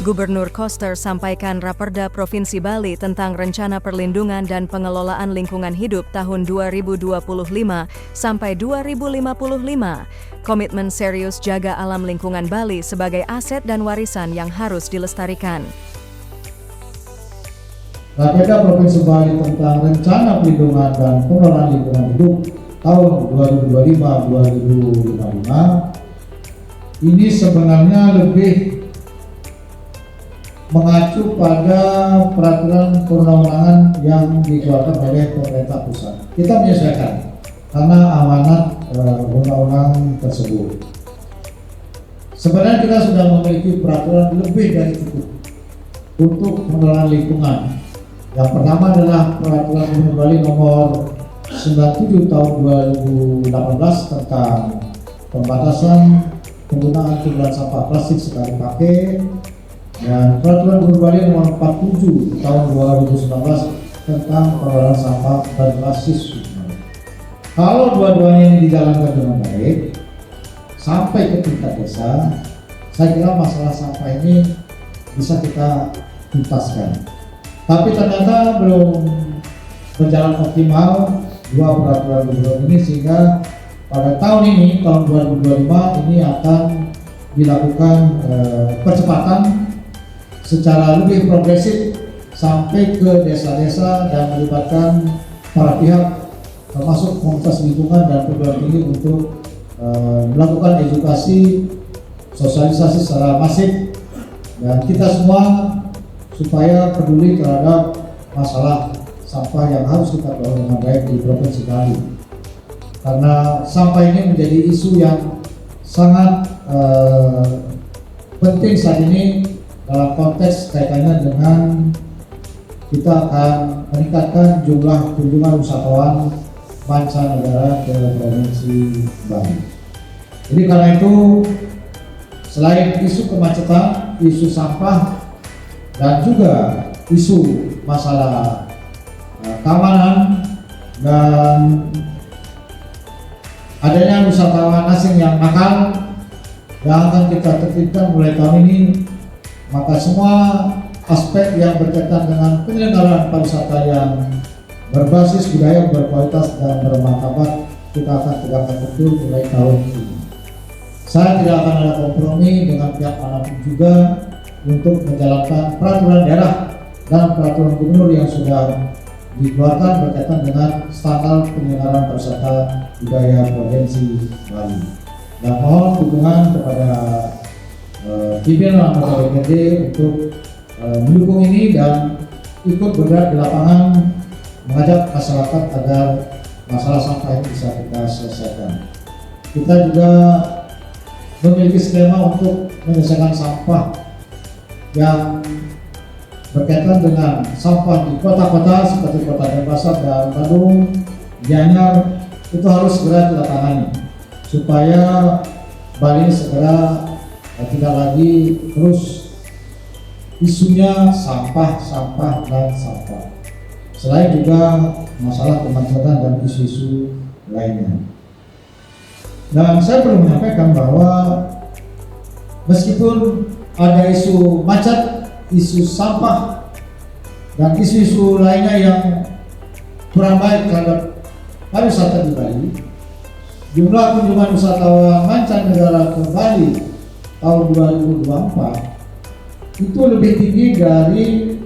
Gubernur Koster sampaikan Raperda Provinsi Bali tentang Rencana Perlindungan dan Pengelolaan Lingkungan Hidup tahun 2025 sampai 2055. Komitmen serius jaga alam lingkungan Bali sebagai aset dan warisan yang harus dilestarikan. Raperda Provinsi Bali tentang Rencana Perlindungan dan Pengelolaan Lingkungan Hidup tahun 2025-2055 ini sebenarnya lebih mengacu pada peraturan perundang-undangan yang dikeluarkan oleh pemerintah pusat. Kita menyesuaikan karena amanat undang-undang tersebut. Sebenarnya kita sudah memiliki peraturan lebih dari cukup untuk pengelolaan lingkungan. Yang pertama adalah Peraturan Gubernur Bali nomor 97 tahun 2018 tentang pembatasan penggunaan timbulan sampah plastik sekali pakai, dan Peraturan Gubernur Bali nomor 47 tahun 2019 tentang pengelolaan sampah berbasis sungai. Kalau dua-duanya ini dijalankan dengan baik sampai ke tingkat desa, saya kira masalah sampah ini bisa kita tuntaskan. Tapi ternyata belum berjalan optimal dua peraturan gubernur ini, sehingga pada tahun ini, tahun 2025 ini akan dilakukan percepatan secara lebih progresif sampai ke desa-desa dan melibatkan para pihak termasuk komunitas lingkungan dan perguruan tinggi untuk melakukan edukasi, sosialisasi secara masif, dan kita semua supaya peduli terhadap masalah sampah yang harus kita kelola dengan baik di Provinsi Bali. Karena sampah ini menjadi isu yang sangat penting saat ini dalam konteks kaitannya dengan kita akan meningkatkan jumlah kunjungan wisatawan mancanegara ke Provinsi Bali. Jadi karena itu, selain isu kemacetan, isu sampah, dan juga isu masalah keamanan dan adanya wisatawan asing yang nakal yang akan kita tertibkan mulai tahun ini, maka semua aspek yang berkaitan dengan penyelenggaraan pariwisata yang berbasis budaya, berkualitas, dan bermartabat kita akan tegakkan betul mulai tahun ini. Saya tidak akan ada kompromi dengan pihak manapun juga untuk menjalankan peraturan daerah dan peraturan gubernur yang sudah dikeluarkan berkaitan dengan standar penyelenggaraan pariwisata budaya Provinsi Bali. Dan mohon dukungan kepada pimpinan anggota DPRD untuk mendukung ini dan ikut bergerak di lapangan mengajak masyarakat agar masalah sampah ini bisa kita selesaikan. Kita juga memiliki skema untuk menyelesaikan sampah yang berkaitan dengan sampah di kota-kota seperti Kota Denpasar dan Bandung, Gianyar, itu harus segera ditangani supaya Bali segera tidak lagi terus isunya sampah. Selain juga masalah kemacetan dan isu-isu lainnya. Dan saya perlu menyampaikan bahwa meskipun ada isu macet, isu sampah, dan isu-isu lainnya yang kurang baik terhadap pariwisata di Bali, jumlah kunjungan wisatawan mancanegara ke Bali tahun 2024 itu lebih tinggi dari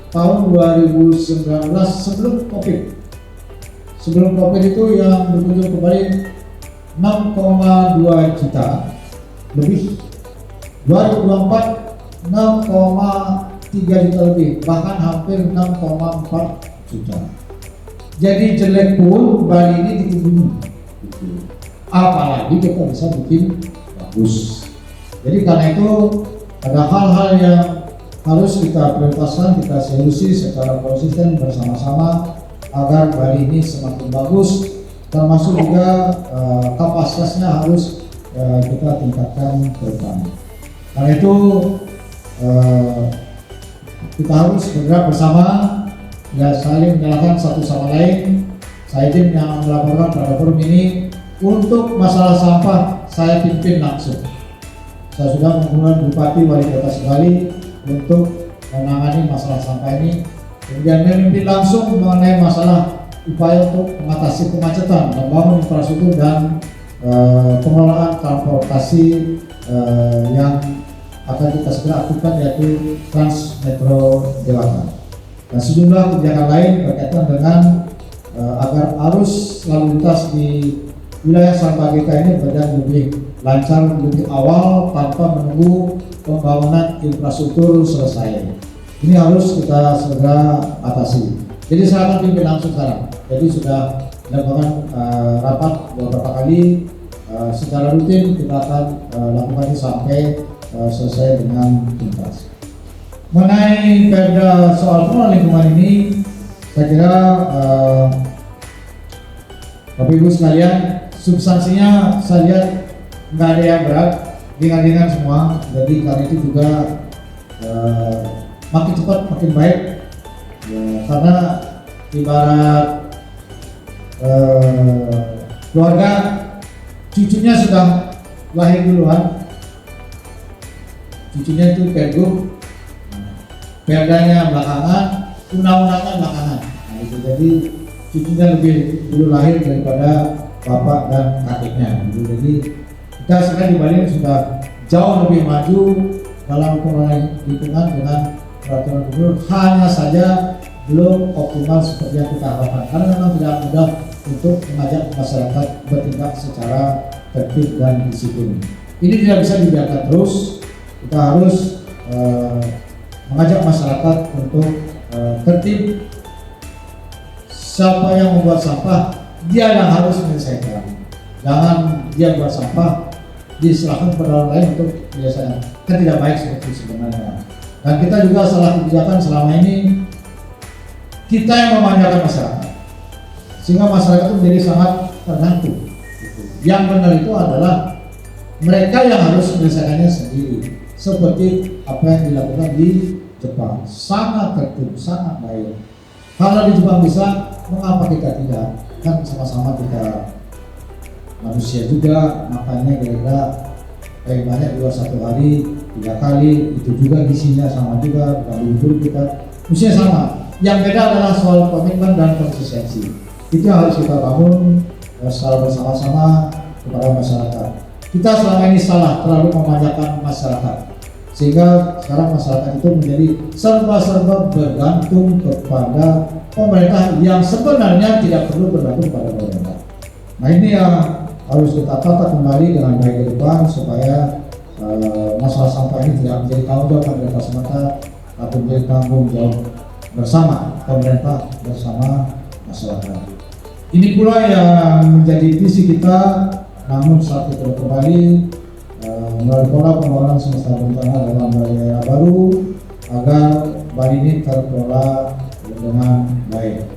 tahun 2019 sebelum Covid. Sebelum Covid itu yang berkunjung ke Bali 6,2 juta lebih. 2024 6,3 juta lebih, bahkan hampir 6,4 juta. Jadi jelek pun Bali ini dikunjungi, apalagi kita bisa bikin bagus. Jadi karena itu ada hal-hal yang harus kita prioritaskan, kita solusi secara konsisten bersama-sama agar Bali ini semakin bagus, termasuk juga kapasitasnya harus kita tingkatkan ke depan. Karena itu kita harus bergerak bersama, ya saling menyalahkan satu sama lain. Saya izin yang melaporkan pada forum ini untuk masalah sampah saya pimpin langsung. Saya sudah menghubungi Bupati Wali Kota Bali untuk menangani masalah sampah ini, kemudian memimpin langsung mengenai masalah upaya untuk mengatasi kemacetan, membangun infrastruktur dan pengelolaan transportasi yang akan kita segera aktifkan, yaitu Trans Metro Dewata. Dan sejumlah kebijakan lain berkaitan dengan agar arus lalu lintas di wilayah Sampah GK ini berjalan lebih lancar, lebih awal tanpa menunggu pembangunan infrastruktur selesai. Ini harus kita segera atasi. Jadi saya akan pimpin langsung sekarang. Jadi sudah dilakukan rapat beberapa kali, secara rutin kita akan lakukan ini sampai selesai dengan tuntas. Mengenai perda soal pengelolaan lingkungan ini, saya kira Bapak Ibu sekalian, substansinya saya lihat nggak ada yang berat, ringan-ringan semua. Jadi karena itu juga makin cepat makin baik, ya, karena ibarat keluarga cucunya sudah lahir duluan, cucunya itu pergub, perdanya belakangan, undang-undangnya belakangan. Nah, itu jadi cucunya lebih dulu lahir daripada bapak dan kakeknya. Jadi kita sekarang di Bali sudah jauh lebih maju dalam pengelolaan lingkungan dengan peraturan gubernur, hanya saja belum optimal seperti yang kita harapkan, karena memang tidak mudah untuk mengajak masyarakat bertindak secara tertib dan disiplin. Ini tidak bisa dibiarkan terus. Kita harus mengajak masyarakat untuk tertib. Siapa yang membuat sampah, dia yang harus menyelesaikan. Jangan dia buat sampah diserahkan kepada orang lain untuk menyelesaikan. Kan tidak baik seperti sebenarnya. Dan kita juga salah kebijakan selama ini, kita yang memanjakan masyarakat, sehingga masyarakat itu menjadi sangat tergantung. Yang benar itu adalah mereka yang harus menyelesaikannya sendiri, seperti apa yang dilakukan di Jepang. Sangat tertib, sangat baik. Kalau di Jepang bisa, mengapa kita tidak? Kan sama-sama kita manusia juga, makanya kira-kira paling banyak juga satu hari 3 kali, itu juga gizinya sama juga, bukan libur kita, mestinya sama. Yang beda adalah soal komitmen dan konsistensi. Itu yang harus kita bangun secara bersama-sama kepada masyarakat. Kita selama ini salah, terlalu memanjakan masyarakat, sehingga sekarang masyarakat itu menjadi serba-serba bergantung kepada pemerintah yang sebenarnya tidak perlu bergantung kepada pemerintah. Nah, ini yang harus kita tata kembali dengan baik ke depan, supaya masalah sampah ini tidak menjadi tanggung jawab pemerintah semata, tapi menjadi tanggung jawab bersama pemerintah bersama masyarakat. Ini pula yang menjadi visi kita, namun saat kita kembali melalui pola pembangunan semesta berencana dalam daerah baru, agar Bali ini terkelola dengan baik.